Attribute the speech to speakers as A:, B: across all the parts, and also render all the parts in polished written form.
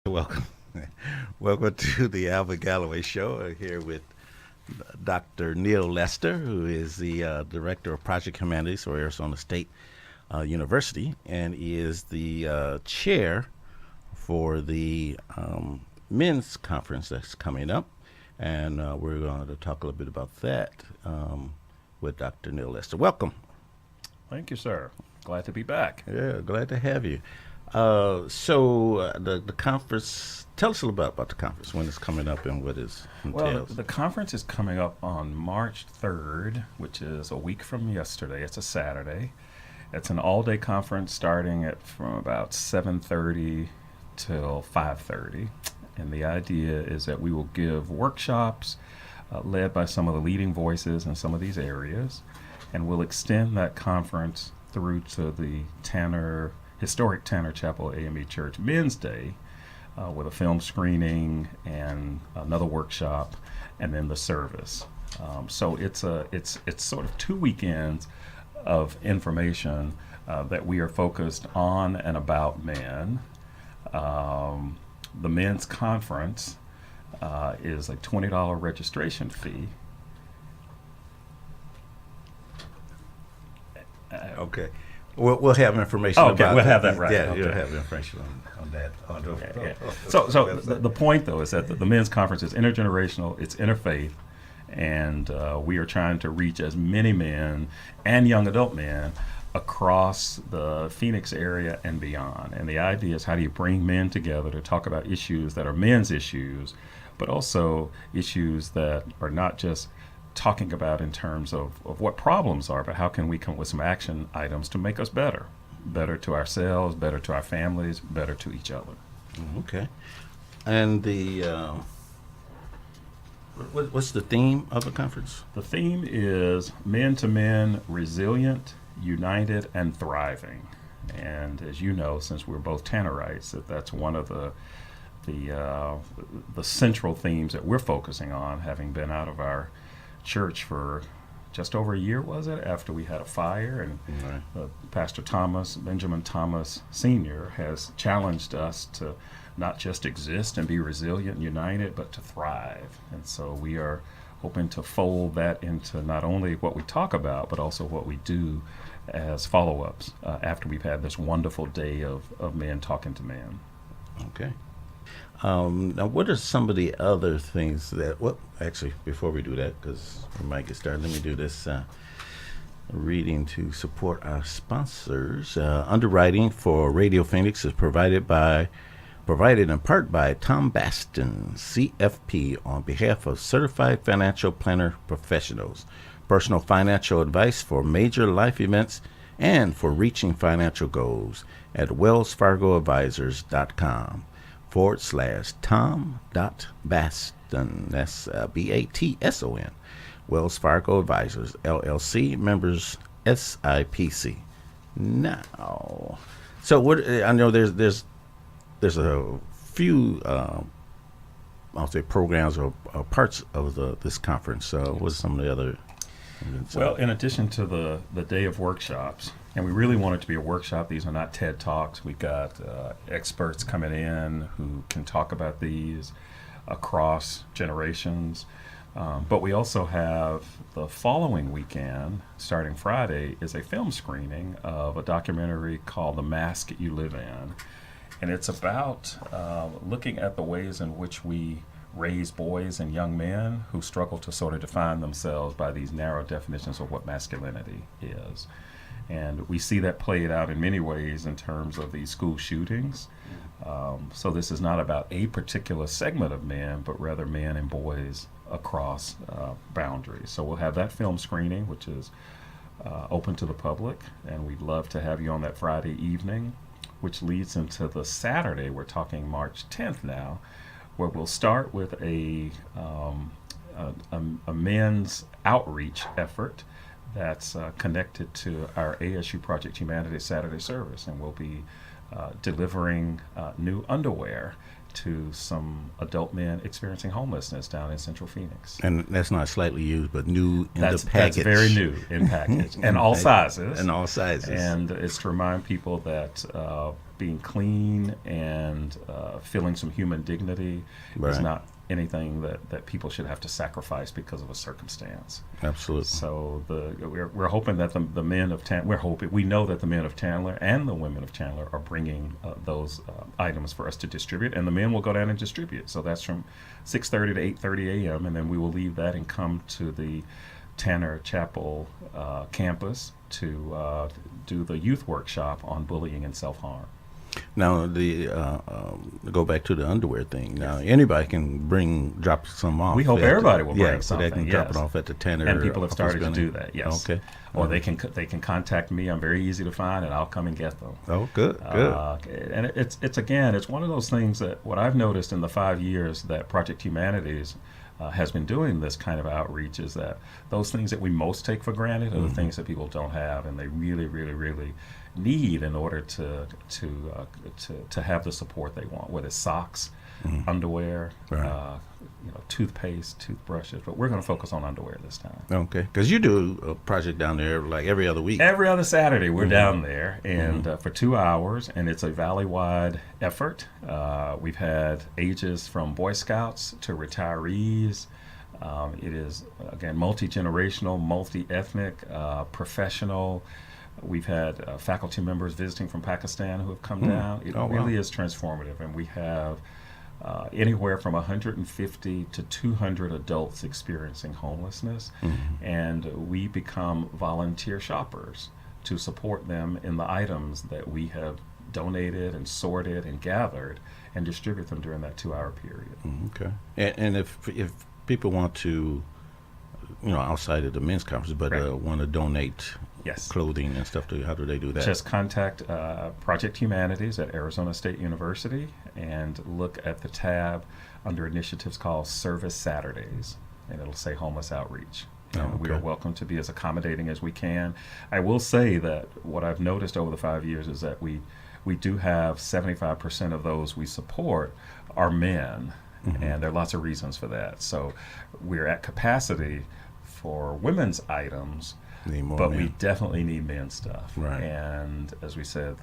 A: Welcome. Welcome to the Alvin Galloway Show. Here with Dr. Neal Lester, who is the Director of Project Humanities for Arizona State University, and he is the chair for the men's conference that's coming up. And we're going to talk a little bit about that with Dr. Neal Lester. Welcome.
B: Thank you, sir. Glad to be back.
A: Yeah, glad to have you. The conference, tell us a little bit about the conference, when it's coming up and what it entails.
B: Well, the conference is coming up on March 3rd, which is a week from yesterday. It's a Saturday. It's an all-day conference starting from about 7:30 till 5:30. And the idea is that we will give workshops led by some of the leading voices in some of these areas. And we'll extend that conference through to the historic Tanner Chapel AME Church Men's Day with a film screening and another workshop, and then the service. So it's sort of 2 weekends of information that we are focused on and about men. The men's conference is a $20 registration fee.
A: Okay. We'll have information
B: okay,
A: about
B: we'll
A: that.
B: have that right.
A: Yeah,
B: okay.
A: You'll have information on that.
B: Yeah. So the point, though, is that the men's conference is intergenerational, it's interfaith, and we are trying to reach as many men and young adult men across the Phoenix area and beyond. And the idea is, how do you bring men together to talk about issues that are men's issues, but also issues that are not just talking about in terms of what problems are, but how can we come up with some action items to make us better to ourselves, better to our families, better to each other.
A: Okay. And what's the theme of the conference?
B: The theme is Men to Men, Resilient, United, and Thriving. And as you know, since we're both Tannerites, that's one of the central themes that we're focusing on, having been out of our church for just over a year, was it, after we had a fire, and Pastor Benjamin Thomas Sr. has challenged us to not just exist and be resilient and united, but to thrive. And so we are hoping to fold that into not only what we talk about, but also what we do as follow-ups after we've had this wonderful day of men talking to men.
A: Okay. Now, what are some of the other things that, well, actually, before we do that, because we might get started, let me do this reading to support our sponsors. Underwriting for Radio Phoenix is provided in part by Tom Baston, CFP, on behalf of Certified Financial Planner Professionals. Personal financial advice for major life events and for reaching financial goals at wellsfargoadvisors.com. /Tom.Baston. That's BATSON. Wells Fargo Advisors, LLC, members SIPC. Now, so what? I know there's a few I'll say programs or parts of this conference. What's some of the other?
B: Well, in addition to the day of workshops, and we really want it to be a workshop. These are not TED Talks. We've got experts coming in who can talk about these across generations. But we also have the following weekend, starting Friday, is a film screening of a documentary called The Mask You Live In. And it's about looking at the ways in which we raise boys and young men who struggle to sort of define themselves by these narrow definitions of what masculinity is. And we see that played out in many ways in terms of these school shootings. So this is not about a particular segment of men, but rather men and boys across boundaries. So we'll have that film screening, which is open to the public, and we'd love to have you on that Friday evening, which leads into the Saturday. We're talking March 10th now, where we'll start with a men's outreach effort that's connected to our ASU Project Humanities Saturday service, and we'll be delivering new underwear to some adult men experiencing homelessness down in Central Phoenix.
A: And that's not slightly used, but new in the package.
B: That's very new in package, and all sizes.
A: And all sizes.
B: And it's to remind people that being clean and feeling some human dignity is
A: Right.
B: not anything that people should have to sacrifice because of a circumstance.
A: Absolutely.
B: So we're hoping that the men of we know that the men of Chandler and the women of Chandler are bringing those items for us to distribute, and the men will go down and distribute. So that's from 6:30 to 8:30 a.m., and then we will leave that and come to the Tanner Chapel campus to do the youth workshop on bullying and self-harm.
A: Now, go back to the underwear thing. Now, anybody can drop some off.
B: We hope everybody will bring
A: so
B: something.
A: they can drop it off at the Tanner.
B: And people have
A: office
B: started to
A: building.
B: do that. Yes.
A: Okay.
B: Or they can contact me. I'm very easy to find, and I'll come and get them.
A: Oh, good. Good.
B: And it's one of those things that what I've noticed in the 5 years that Project Humanities has been doing this kind of outreach is that those things that we most take for granted are the things that people don't have, and they really, really, really need in order to have the support they want, whether it's socks, underwear,
A: Right.
B: toothpaste, toothbrushes. But we're going to focus on underwear this time.
A: Okay. Because you do a project down there like every other week.
B: Every other Saturday, we're down there, and for 2 hours, and it's a valley-wide effort. We've had ages from Boy Scouts to retirees. It is, again, multi-generational, multi-ethnic, professional. We've had faculty members visiting from Pakistan who have come down. It really is transformative, and we have anywhere from 150 to 200 adults experiencing homelessness, and we become volunteer shoppers to support them in the items that we have donated and sorted and gathered and distribute them during that 2 hour period.
A: Okay. And if people want to, outside of the men's conference, but
B: Right.
A: want to donate
B: Yes.
A: clothing and stuff, how do they do that?
B: Just contact Project Humanities at Arizona State University and look at the tab under initiatives called Service Saturdays, and it'll say Homeless Outreach. And we are
A: okay.
B: welcome to be as accommodating as we can. I will say that what I've noticed over the 5 years is that we do have 75% of those we support are men, and there are lots of reasons for that. So we're at capacity for women's items,
A: Need more
B: but
A: men.
B: we definitely need men's stuff.
A: Right.
B: And as we said,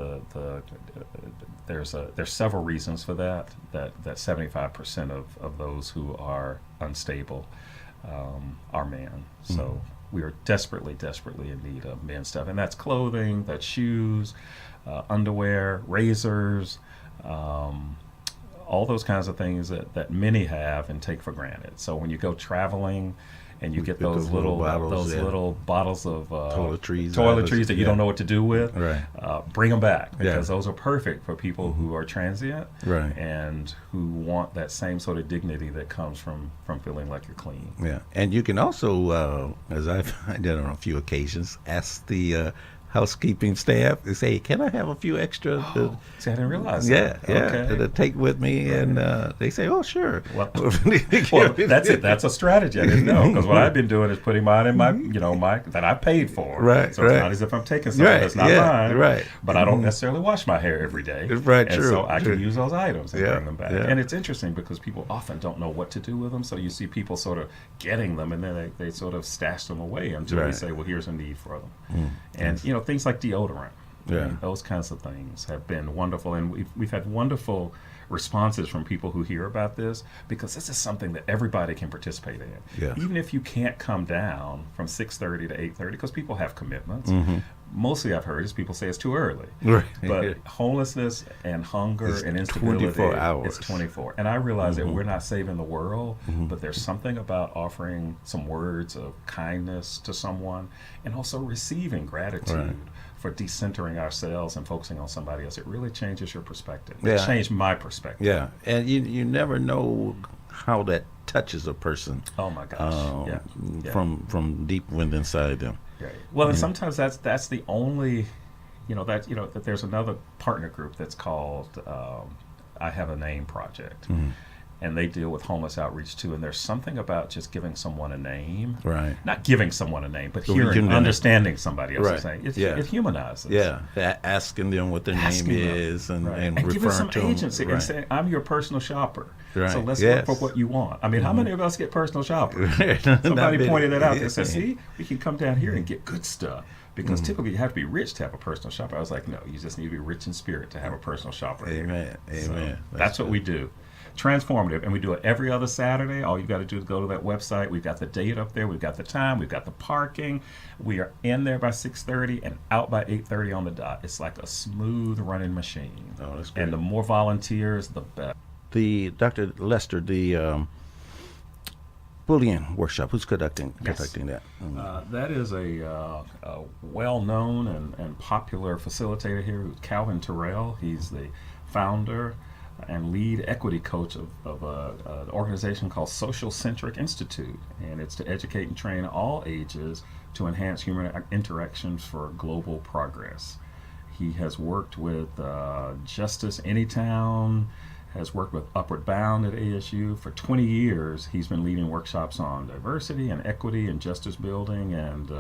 B: there's several reasons for that 75% of those who are unstable are men. So we are desperately in need of men's stuff, and that's clothing, that's shoes, underwear, razors, all those kinds of things that many have and take for granted. So when you go traveling and you get those little bottles of toiletries that you don't know what to do with,
A: Right.
B: Bring them back, because those are perfect for people who are transient,
A: Right.
B: and who want that same sort of dignity that comes from feeling like you're clean.
A: Yeah, and you can also, as I've done on a few occasions, ask the housekeeping staff to say, "Can I have a few extra?"
B: See, I didn't realize
A: Yeah,
B: that.
A: yeah, to take with me, and they say, "Oh, sure."
B: Well, that's it. That's a strategy. I didn't know, because what I've been doing is putting mine in my, my that I paid for.
A: Right,
B: So it's
A: right.
B: not as if I'm taking something
A: Right,
B: that's not
A: yeah,
B: mine.
A: right.
B: But I don't necessarily wash my hair every day.
A: Right,
B: and
A: true,
B: so I
A: true.
B: can use those items and
A: Yeah,
B: bring them back.
A: yeah.
B: And it's interesting because people often don't know what to do with them. So you see people sort of getting them, and then they sort of stash them away until we
A: Right.
B: say, well, here's a need for them. And things like deodorant.
A: Yeah.
B: Those kinds of things have been wonderful, and we've had wonderful responses from people who hear about this, because this is something that everybody can participate in.
A: Yeah.
B: Even if you can't come down from 6:30 to 8:30, because people have commitments. Mostly I've heard is people say it's too early.
A: Right.
B: But homelessness and hunger
A: It's
B: and instability,
A: 24 hours.
B: it's 24. And I realize that we're not saving the world, but there's something about offering some words of kindness to someone, and also receiving gratitude
A: Right.
B: for decentering ourselves and focusing on somebody else. It really changes your perspective.
A: Yeah.
B: It changed my perspective.
A: Yeah, and you never know how that touches a person.
B: Oh my gosh. Yeah.
A: From deep within inside them.
B: Right. Well, and sometimes that's the only, that there's another partner group that's called I Have a Name Project. And they deal with homeless outreach too. And there's something about just giving someone a name.
A: Right.
B: Not giving someone a name, but
A: So we
B: hearing,
A: can-
B: understanding somebody else's
A: Right.
B: name.
A: Yeah.
B: It humanizes.
A: Yeah, asking them what their
B: Asking
A: name
B: them.
A: is and
B: Right.
A: and
B: And giving
A: referring
B: some
A: to them.
B: agency and
A: Right.
B: saying, I'm your personal shopper.
A: Right.
B: So let's
A: Yes.
B: look for what you want. I mean, how many of us get personal shoppers?
A: Not
B: Somebody
A: many.
B: pointed that out. They said, see, we can come down here and get good stuff. because typically you have to be rich to have a personal shopper. I was like, no, you just need to be rich in spirit to have a personal shopper.
A: Amen. Amen.
B: So that's what we do. Transformative, and we do it every other Saturday. All you got to do is go to that website. We've got the date up there. We've got the time. We've got the parking. We are in there by 6:30 and out by 8:30 on the dot. It's like a smooth running machine.
A: Oh, that's great.
B: And the more volunteers, the better.
A: The Dr. Lester, the bullying workshop. Who's conducting that?
B: That is a well-known and popular facilitator here, Calvin Terrell. He's the founder and lead equity coach of an organization called Social Centric Institute, and it's to educate and train all ages to enhance human interactions for global progress. He has worked with Justice Anytown, has worked with Upward Bound at ASU. For 20 years, he's been leading workshops on diversity and equity and justice building, and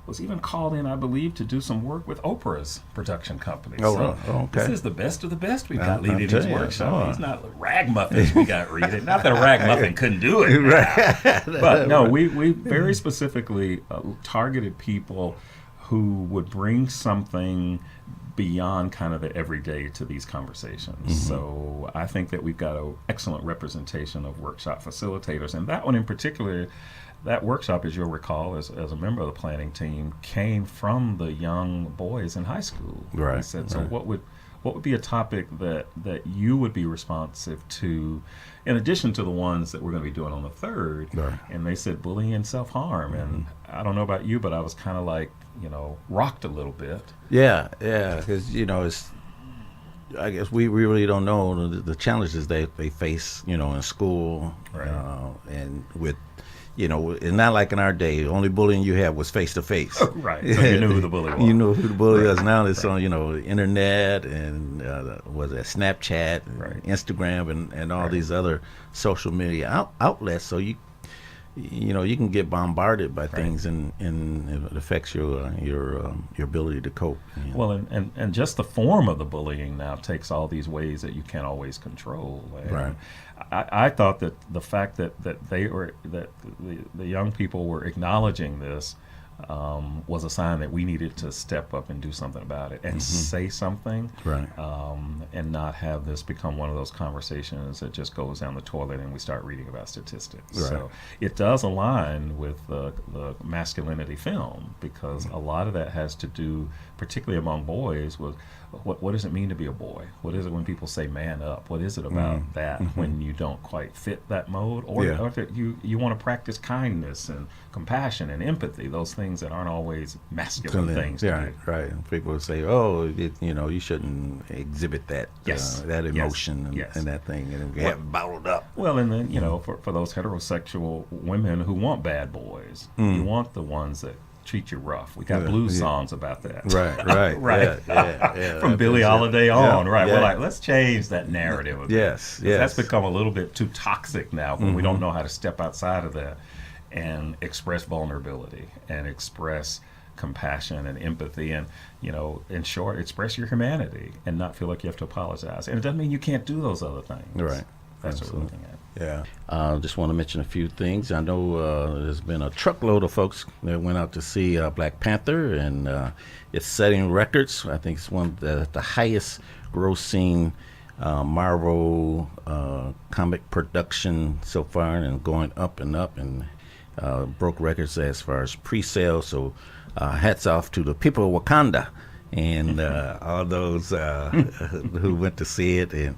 B: was even called in, I believe, to do some work with Oprah's production company.
A: Oh,
B: so
A: right. Oh, okay.
B: This is the best of the best we've got
A: I'm
B: leading these
A: telling you.
B: workshops.
A: Oh.
B: He's not ragamuffins we got reading. Not that a ragamuffin couldn't do it,
A: Right.
B: but no, we very specifically targeted people who would bring something beyond kind of the everyday to these conversations. So I think that we've got an excellent representation of workshop facilitators, and that one in particular, that workshop, as you'll recall, as a member of the planning team, came from the young boys in high school.
A: Right.
B: He said, so
A: Right.
B: what would be a topic that you would be responsive to, in addition to the ones that we're going to be doing on the 3rd?
A: Right.
B: And they said bullying and self-harm. And I don't know about you, but I was kind of like, rocked a little bit.
A: Yeah, because it's. I guess we really don't know the challenges they face, in school,
B: Right.
A: and with. It's not like in our day. The only bullying you had was face to face.
B: Right. So you knew who the bully was.
A: You knew who the bully was.
B: Right.
A: Now it's on, the internet and was it Snapchat, and
B: Right.
A: Instagram, and all
B: Right.
A: these other social media outlets. So you can get bombarded by
B: Right.
A: things, and it affects your ability to cope.
B: Well, and just the form of the bullying now takes all these ways that you can't always control. And
A: Right.
B: I thought that the fact that the young people were acknowledging this was a sign that we needed to step up and do something about it and say something,
A: Right.
B: and not have this become one of those conversations that just goes down the toilet and we start reading about statistics.
A: Right.
B: So it does align with the masculinity film, because a lot of that has to do, particularly among boys, with what does it mean to be a boy? What is it when people say man up? What is it about that when you don't quite fit that mode? Or that you want to practice kindness and compassion and empathy, those things that aren't always masculine things to
A: Right,
B: do.
A: right. And people say, "Oh, you shouldn't exhibit that,
B: Yes.
A: that
B: Yes.
A: emotion and,
B: Yes.
A: and that thing, and we have it bottled up."
B: Well, and then, for those heterosexual women who want bad boys, you want the ones that treat you rough. We got blues songs about that.
A: Right.
B: Right.
A: Yeah.
B: From Billie Holiday on, right?
A: Yeah.
B: We're like, let's change that narrative. A bit.
A: Yes,
B: 'Cause
A: yes.
B: That's become a little bit too toxic now when we don't know how to step outside of that and express vulnerability and express compassion and empathy and, in short, express your humanity and not feel like you have to apologize. And it doesn't mean you can't do those other things.
A: Right.
B: That's what we're looking at.
A: Yeah. Just want to mention a few things. I know there's been a truckload of folks that went out to see Black Panther, and it's setting records. I think it's one of the highest grossing Marvel comic production so far, and going up and up, and broke records as far as pre-sale. So hats off to the people of Wakanda and all those who went to see it, and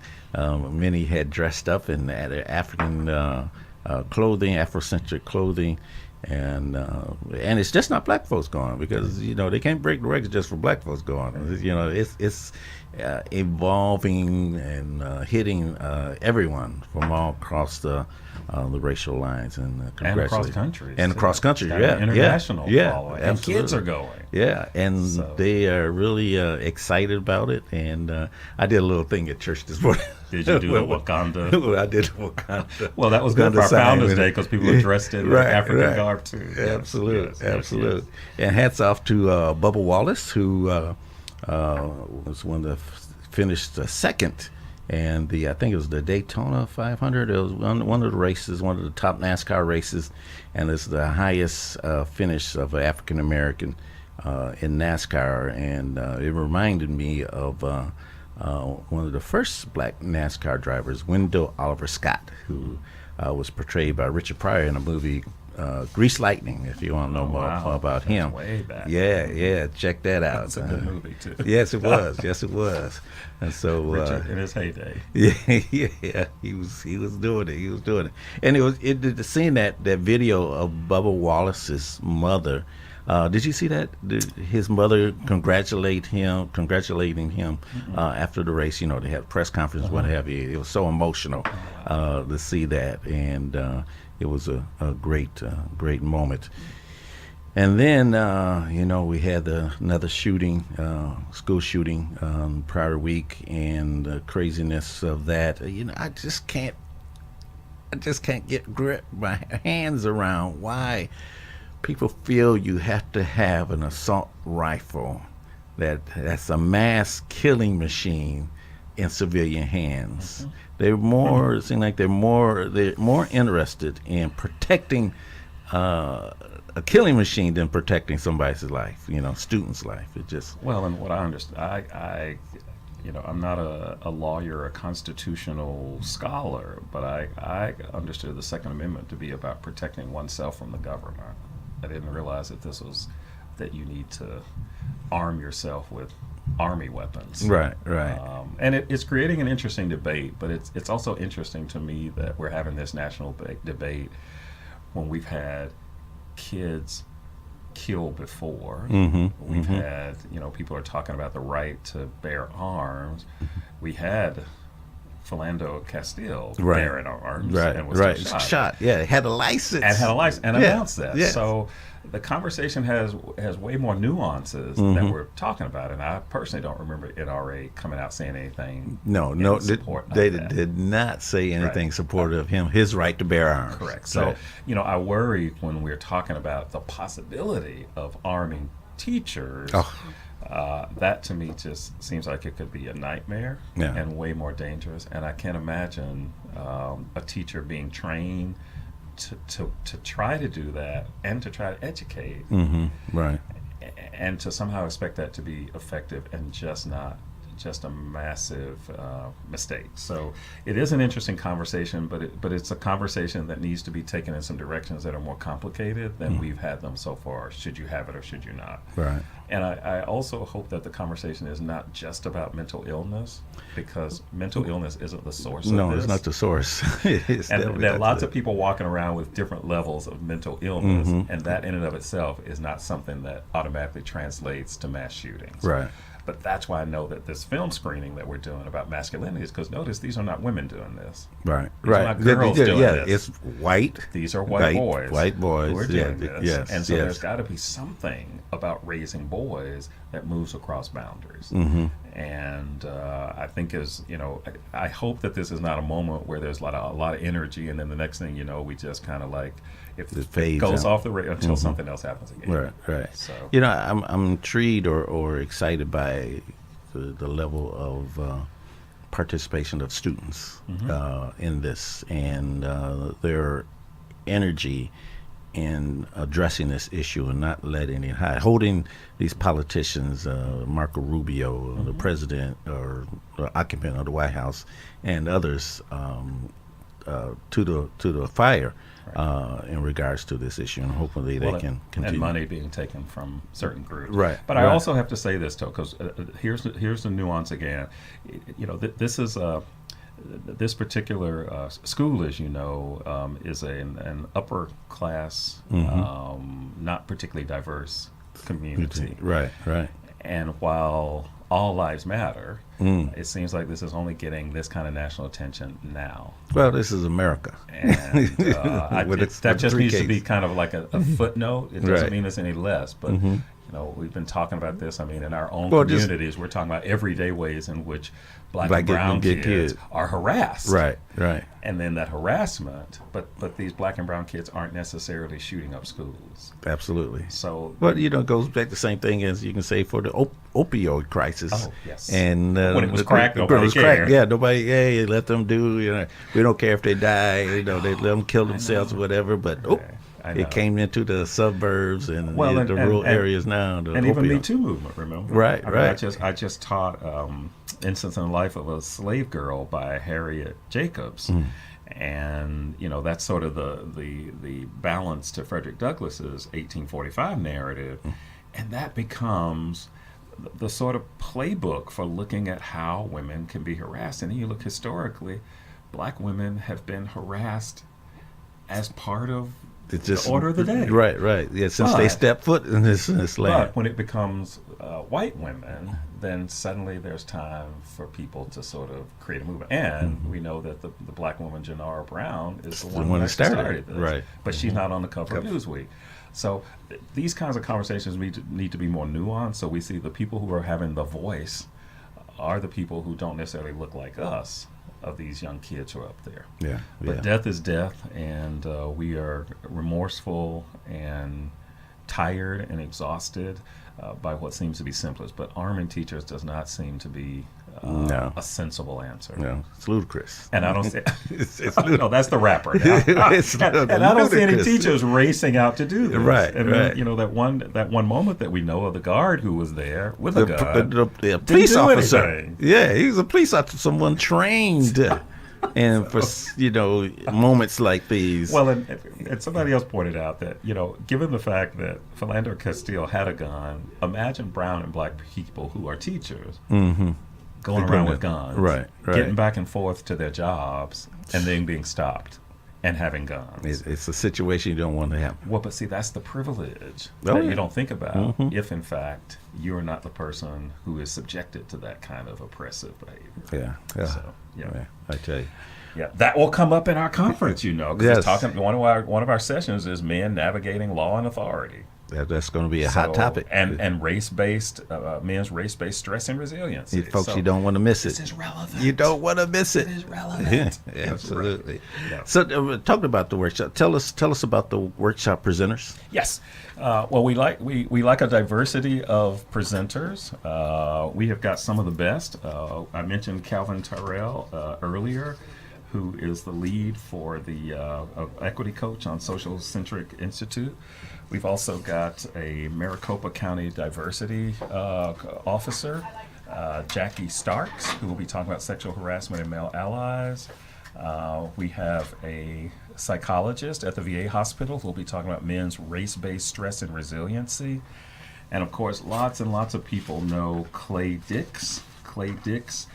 A: many had dressed up in African clothing, Afrocentric clothing, and it's just not black folks going, because they can't break the records just for black folks going. It's evolving and hitting everyone from all across the racial lines, and
B: across countries.
A: And across countries,
B: Got an international following.
A: absolutely.
B: And kids are going.
A: Yeah, and they are really excited about it. And I did a little thing at church this morning.
B: Did you do the Wakanda?
A: I did the Wakanda.
B: Well, that was good for our Founders Day, because people are dressed in African garb too.
A: Absolutely,
B: Yes.
A: absolutely. And hats off to Bubba Wallace, who was one that finished second. And I think it was the Daytona 500. It was one of the races, one of the top NASCAR races, and it's the highest finish of an African American in NASCAR, and it reminded me of one of the first black NASCAR drivers, Wendell Oliver Scott, who was portrayed by Richard Pryor in a movie, Grease Lightning, if you want to know more about him.
B: Way back.
A: Yeah, check that out.
B: That's a good movie, too.
A: Yes, it was. Yes, it was. And so
B: Richard in his heyday.
A: Yeah, he was doing it. He was doing it. And seeing that video of Bubba Wallace's mother. Did you see that? His mother congratulating him after the race. You know, they had a press conference, what have you. It was so emotional to see that, and it was a great moment. And then, we had another shooting, school shooting prior week, and the craziness of that. I just can't grip my hands around why people feel you have to have an assault rifle that's a mass killing machine in civilian hands. Mm-hmm. It seems like they're more interested in protecting a killing machine than protecting somebody's life, student's life. It just
B: and what I understand, I'm not a lawyer, a constitutional scholar, but I understood the Second Amendment to be about protecting oneself from the government. I didn't realize that you need to arm yourself with army weapons.
A: Right.
B: And it's creating an interesting debate, but it's also interesting to me that we're having this national debate when we've had kids killed before. We've had, people are talking about the right to bear arms. We had Philando Castile bearing arms and was
A: shot. Yeah, had a license
B: and announced that. Yes. So the conversation has way more nuances that we're talking about, and I personally don't remember NRA coming out saying anything.
A: No, they did not say anything supportive of him, his right to bear arms.
B: Correct. So I worry when we're talking about the possibility of arming teachers. That to me just seems like it could be a nightmare and way more dangerous. And I can't imagine a teacher being trained to try to do that and to try to educate,
A: right,
B: and to somehow expect that to be effective and just a massive mistake. So it is an interesting conversation, but it's a conversation that needs to be taken in some directions that are more complicated than we've had them so far. Should you have it or should you not?
A: Right.
B: And I also hope that the conversation is not just about mental illness, because mental illness isn't the source of this.
A: No, it's not the source.
B: And there are lots of people walking around with different levels of mental illness, and that in and of itself is not something that automatically translates to mass shootings.
A: Right.
B: But that's why I know that this film screening that we're doing about masculinity is because notice these are not women doing this.
A: Right.
B: These are not girls doing this.
A: It's white.
B: These are white boys.
A: White boys
B: who are doing this.
A: Yes.
B: And so there's got to be something about raising boys that moves across boundaries. And I think I hope that this is not a moment where there's a lot of energy, and then the next thing you know, we just kind of like it goes off the radar until something else happens again.
A: Right.
B: So
A: I'm intrigued or excited by the level of participation of students in this, and their energy in addressing this issue and not letting it hide, holding these politicians, Marco Rubio, the president or the occupant of the White House, and others to the fire in regards to this issue, and hopefully they can continue.
B: And money being taken from certain groups.
A: Right.
B: But I also have to say this, too, because here's the nuance again. This is this particular school, as you know, is an upper class, not particularly diverse community.
A: Right.
B: And while all lives matter, it seems like this is only getting this kind of national attention now.
A: Well, this is America.
B: And that just needs to be kind of like a footnote. It doesn't mean it's any less, but we've been talking about this. I mean, in our own communities, we're talking about everyday ways in which black and brown kids are harassed.
A: Right.
B: And then that harassment, but these black and brown kids aren't necessarily shooting up schools.
A: Absolutely.
B: So,
A: but it goes back to the same thing as you can say for the opioid crisis.
B: Oh, yes.
A: And
B: when it was crack, nobody cared.
A: Yeah, nobody. Let them do. We don't care if they die. They let them kill themselves or whatever. But
B: I know.
A: It came into the suburbs and
B: Well,
A: the rural areas now.
B: And even Me Too movement, remember?
A: Right,
B: I mean,
A: right.
B: I just taught Instance in the Life of a Slave Girl by Harriet Jacobs. And that's sort of the balance to Frederick Douglass's 1845 narrative, and that becomes the sort of playbook for looking at how women can be harassed. And then you look historically, black women have been harassed as part of
A: It's just
B: the order of the day.
A: Right. Yeah, since they stepped foot in this land.
B: But when it becomes white women, then suddenly there's time for people to sort of create a movement. And we know that the black woman, Janara Brown, is the one who started this.
A: Right.
B: But she's not on the cover of Newsweek. So these kinds of conversations need to be more nuanced. So we see the people who are having the voice are the people who don't necessarily look like us, of these young kids who are up there.
A: Yeah.
B: But death is death, and we are remorseful and tired and exhausted by what seems to be simplest. But arming teachers does not seem to be a sensible answer.
A: No, it's ludicrous.
B: And I don't see.
A: It's
B: no, that's the rapper. Now. and I don't see any teachers racing out to do this.
A: Right.
B: And
A: right.
B: then, that one moment that we know of the guard who was there with a gun,
A: the police officer.
B: Anything.
A: Yeah, he was a police officer, someone trained. And for moments like these.
B: Well, and somebody else pointed out that given the fact that Philander Castile had a gun, imagine brown and black people who are teachers going around with guns,
A: right,
B: getting back and forth to their jobs, and then being stopped and having guns.
A: It's a situation you don't want to happen.
B: Well, but see, that's the privilege that you don't think about if, in fact, you're not the person who is subjected to that kind of oppressive behavior.
A: Yeah.
B: So,
A: yeah, I tell you.
B: Yeah, that will come up in our conference, because
A: Yes.
B: it's talking. One of our sessions is men navigating law and authority.
A: That's going to be a hot topic.
B: And race-based, men's race-based stress and resilience.
A: Folks, you don't want to miss it.
B: This is relevant.
A: You don't want to miss it.
B: It is relevant.
A: Yeah, absolutely.
B: Right. Yeah.
A: So, talking about the workshop, tell us about the workshop presenters.
B: Yes. Well, we like a diversity of presenters. We have got some of the best. I mentioned Calvin Terrell earlier, who is the lead for the equity coach on Social Centric Institute. We've also got a Maricopa County diversity officer, Jackie Starks, who will be talking about sexual harassment and male allies. We have a psychologist at the VA hospital who will be talking about men's race-based stress and resiliency. And of course, lots and lots of people know Clay Dix. Clay Dix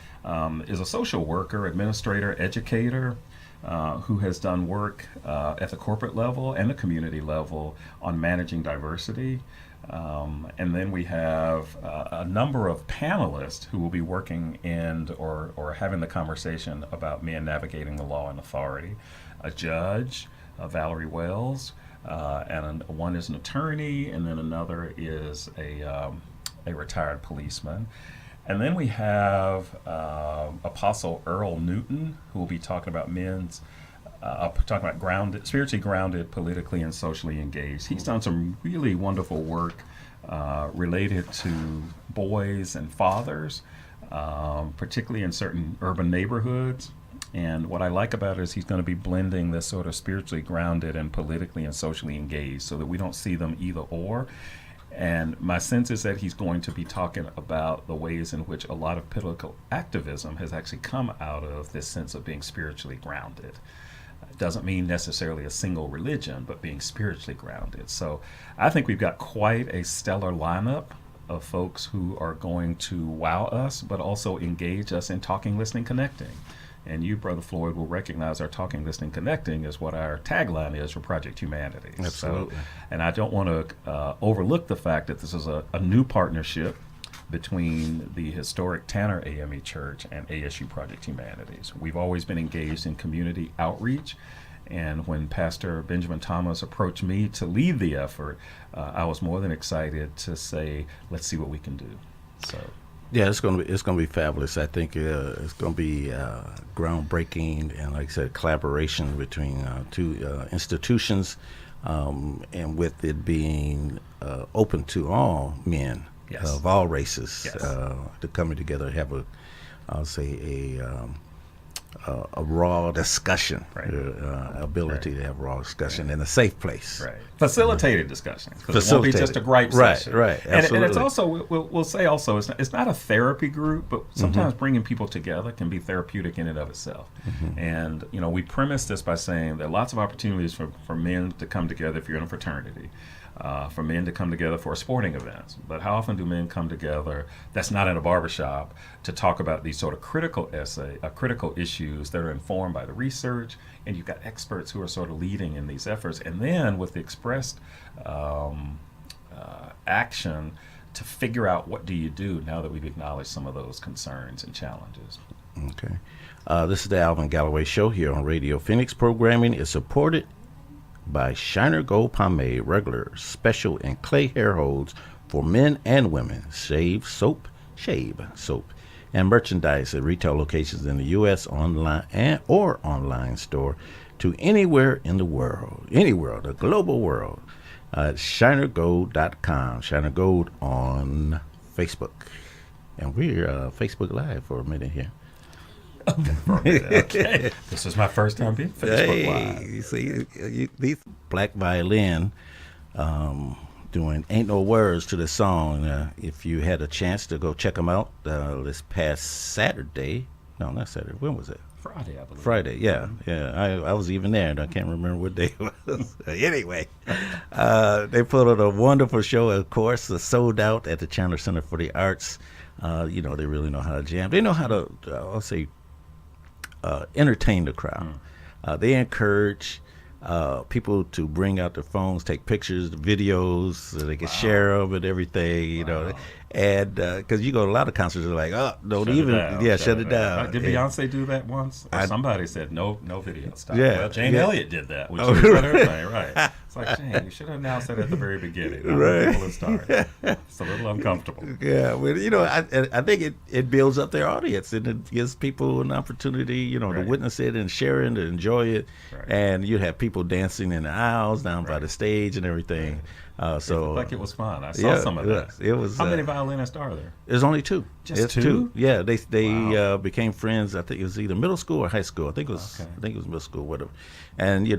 B: is a social worker, administrator, educator, who has done work at the corporate level and the community level on managing diversity. And then we have a number of panelists who will be working or having the conversation about men navigating the law and authority. A judge, Valerie Wells, and one is an attorney, and then another is a retired policeman. And then we have Apostle Earl Newton, who will be talking about spiritually grounded, politically and socially engaged. He's done some really wonderful work related to boys and fathers, particularly in certain urban neighborhoods. And what I like about it is he's going to be blending this sort of spiritually grounded and politically and socially engaged so that we don't see them either or. And my sense is that he's going to be talking about the ways in which a lot of political activism has actually come out of this sense of being spiritually grounded. It doesn't mean necessarily a single religion, but being spiritually grounded. So I think we've got quite a stellar lineup of folks who are going to wow us, but also engage us in talking, listening, connecting. And you, Brother Floyd, will recognize our talking, listening, connecting is what our tagline is for Project Humanities.
A: Absolutely.
B: So, and I don't want to overlook the fact that this is a new partnership between the historic Tanner AME Church and ASU Project Humanities. We've always been engaged in community outreach. And when Pastor Benjamin Thomas approached me to lead the effort, I was more than excited to say, let's see what we can do. So.
A: Yeah, it's going to be fabulous. I think it's going to be groundbreaking, and like I said, collaboration between two institutions, and with it being open to all men of all races, to coming together, have a raw discussion,
B: Right.
A: ability to have raw discussion in a safe place.
B: Right. Facilitated discussion. Because it won't be just a gripe
A: Right,
B: session.
A: right,
B: And it's
A: absolutely.
B: also, we'll say also, it's not a therapy group, but sometimes bringing people together can be therapeutic in and of itself. And, we premise this by saying there are lots of opportunities for men to come together if you're in a fraternity. For men to come together for sporting events. But how often do men come together that's not in a barbershop to talk about these sort of critical issues that are informed by the research, and you've got experts who are sort of leading in these efforts, and then with the expressed action to figure out what do you do now that we've acknowledged some of those concerns and challenges.
A: Okay. This is the Alvin Galloway Show here on Radio Phoenix. Programming is supported by Shiner Gold Pomade, regular, special, and clay hair holds for men and women, shave soap, and merchandise at retail locations in the U.S. online or online store to anywhere in the world, the global world, at shinergold.com, Shiner Gold on Facebook. And we're Facebook Live for a minute here.
B: Okay. This is my first time being Facebook Live.
A: You see, these Black Violin doing Ain't No Words to the song. If you had a chance to go check them out this past Saturday. No, not Saturday. When was it?
B: Friday, I believe.
A: Friday, yeah. I was even there, and I can't remember what day it was. Anyway, they put on a wonderful show, of course, sold out at the Chandler Center for the Arts. They really know how to jam. They know how to, I'll say, entertain the crowd. They encourage people to bring out their phones, take pictures, videos, so they can share them and everything, And because you go to a lot of concerts, they're like, oh, don't shut it down.
B: Did Beyonce do that once? Or somebody said no video stop.
A: Yeah,
B: well, Jane Elliott did that. Which right. It's like, Jane, you should have announced that at the very beginning.
A: Right.
B: People would start. It's a little uncomfortable.
A: Yeah, well, I think it builds up their audience, and it gives people an opportunity, to witness it and share it and enjoy it.
B: Right.
A: And you have people dancing in the aisles down by the stage and everything.
B: So it looked like it was fun. I saw some of that.
A: It was.
B: How many violinists are there?
A: There's only two.
B: Just two?
A: Yeah, they became friends. I think it was either middle school or high school. I think it was middle school, whatever. And they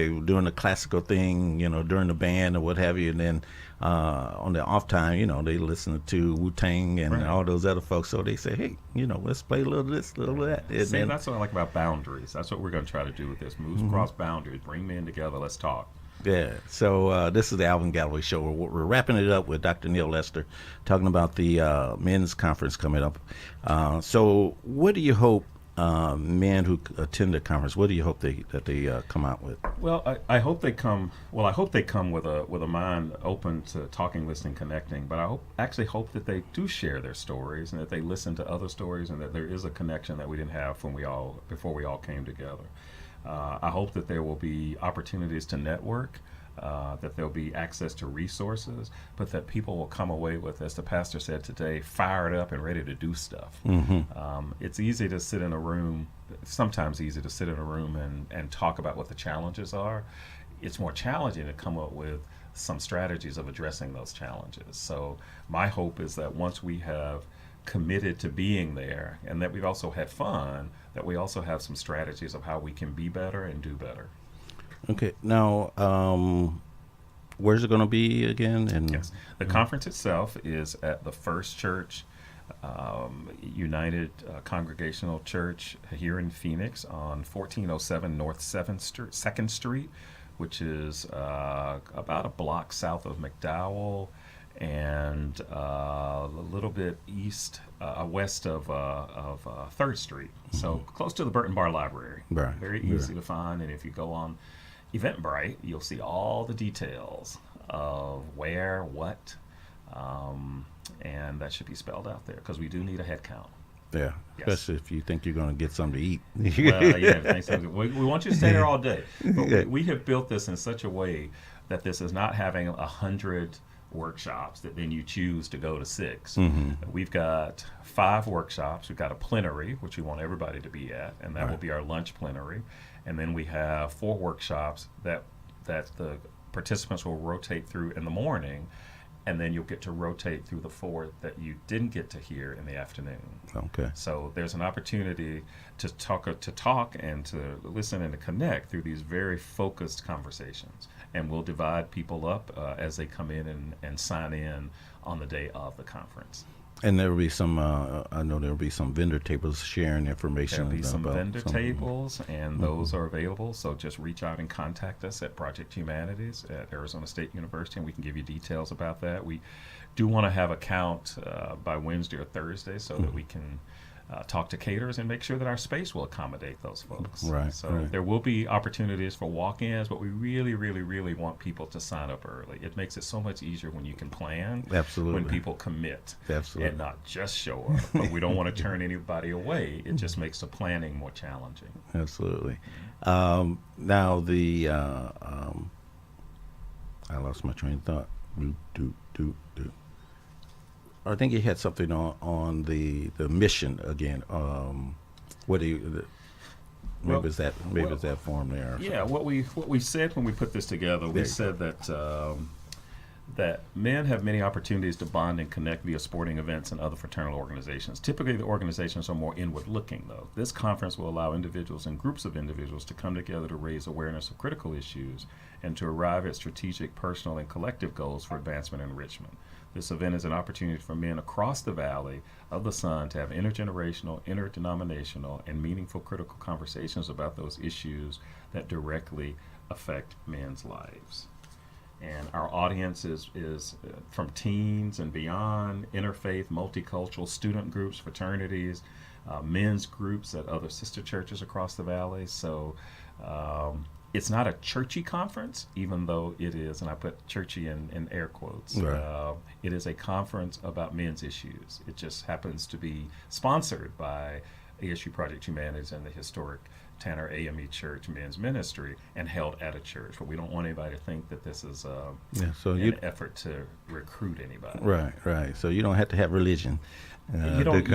A: were doing the classical thing, during the band or what have you. And then on the off time, they listened to Wu-Tang and all those other folks. So they say, hey, let's play a little of this, a little of that. And
B: See, that's what I like about boundaries. That's what we're going to try to do with this. Move across boundaries. Bring men together. Let's talk.
A: Yeah, so this is the Alvin Galloway Show. We're wrapping it up with Dr. Neal Lester, talking about the men's conference coming up. So what do you hope men who attend the conference, what do you hope that they come out with?
B: Well, I hope they come. Well, I hope they come with a mind open to talking, listening, connecting. But I actually hope that they do share their stories and that they listen to other stories and that there is a connection that we didn't have before we all came together. I hope that there will be opportunities to network, that there'll be access to resources, but that people will come away with, as the pastor said today, fired up and ready to do stuff. It's easy to sit in a room, sometimes easy to sit in a room and talk about what the challenges are. It's more challenging to come up with some strategies of addressing those challenges. So my hope is that once we have committed to being there and that we've also had fun, that we also have some strategies of how we can be better and do better.
A: Okay. Now, where's it going to be again?
B: Yes. The conference itself is at the First Church United Congregational Church here in Phoenix on 1407 North 2nd Street, which is about a block south of McDowell and a little bit west of 3rd Street. So close to the Burton Bar Library.
A: Right.
B: Very easy to find. And if you go on Eventbrite, you'll see all the details of where, what, and that should be spelled out there because we do need a head count.
A: Yeah,
B: yes.
A: Especially if you think you're going to get something to eat.
B: Well, yeah, we want you to stay there all day. But we have built this in such a way that this is not having 100 workshops that then you choose to go to 6. We've got 5 workshops. We've got a plenary, which we want everybody to be at, and that will be our lunch plenary. And then we have 4 workshops that the participants will rotate through in the morning. and then you'll get to rotate through the 4 that you didn't get to hear in the afternoon.
A: Okay.
B: So there's an opportunity to talk and to listen and to connect through these very focused conversations. And we'll divide people up as they come in and sign in on the day of the conference.
A: And there will be some, I know there will be some vendor tables sharing information.
B: There'll be some
A: about
B: vendor tables, and those are available. So just reach out and contact us at Project Humanities at Arizona State University, and we can give you details about that. We do want to have a count by Wednesday or Thursday so that we can talk to caterers and make sure that our space will accommodate those folks.
A: Right.
B: So
A: right.
B: there will be opportunities for walk-ins, but we really, really, really want people to sign up early. It makes it so much easier when you can plan.
A: Absolutely.
B: When people commit.
A: Absolutely.
B: And not just show up. But we don't want to turn anybody away. It just makes the planning more challenging.
A: Absolutely. Now I lost my train of thought. I think you had something on the mission again. What do you? Maybe it's that form there.
B: Yeah, what we said when we put this together, we said that that men have many opportunities to bond and connect via sporting events and other fraternal organizations. Typically, the organizations are more inward-looking, though. This conference will allow individuals and groups of individuals to come together to raise awareness of critical issues and to arrive at strategic, personal, and collective goals for advancement and enrichment. This event is an opportunity for men across the Valley of the Sun to have intergenerational, interdenominational, and meaningful critical conversations about those issues that directly affect men's lives. And our audience is from teens and beyond, interfaith, multicultural, student groups, fraternities, men's groups at other sister churches across the Valley. So it's not a churchy conference, even though it is, and I put churchy in air quotes.
A: Right.
B: It is a conference about men's issues. It just happens to be sponsored by ASU Project Humanities and the historic Tanner AME Church Men's Ministry, and held at a church. But we don't want anybody to think that this is an effort to recruit anybody.
A: Right. So you don't have to have religion.
B: You don't.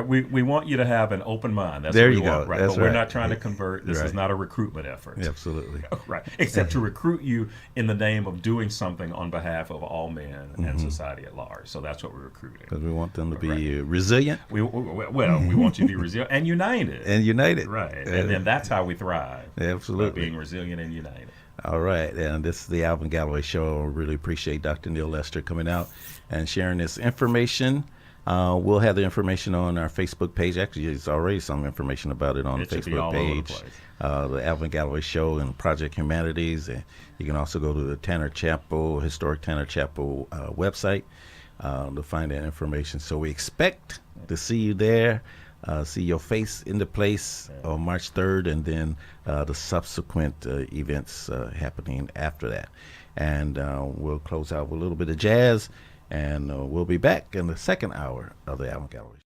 B: We want you to have an open mind. That's
A: there
B: what we
A: you
B: want,
A: go.
B: right?
A: That's
B: but we're not trying to convert. This is not a recruitment effort.
A: Absolutely.
B: Right. Except to recruit you in the name of doing something on behalf of all men and society at large. So that's what we're recruiting.
A: Because we want them to be resilient.
B: We want you to be resilient and united. Right. And then that's how we thrive.
A: Absolutely.
B: By being resilient and united.
A: All right. And this is the Alvin Galloway Show. I really appreciate Dr. Neal Lester coming out and sharing this information. We'll have the information on our Facebook page. Actually, there's already some information about it on the Facebook page. The Alvin Galloway Show and Project Humanities. And you can also go to the historic Tanner Chapel website to find that information. So we expect to see you there, see your face in the place on March 3rd, and then the subsequent events happening after that. And we'll close out with a little bit of jazz. And we'll be back in the second hour of the Alvin Galloway.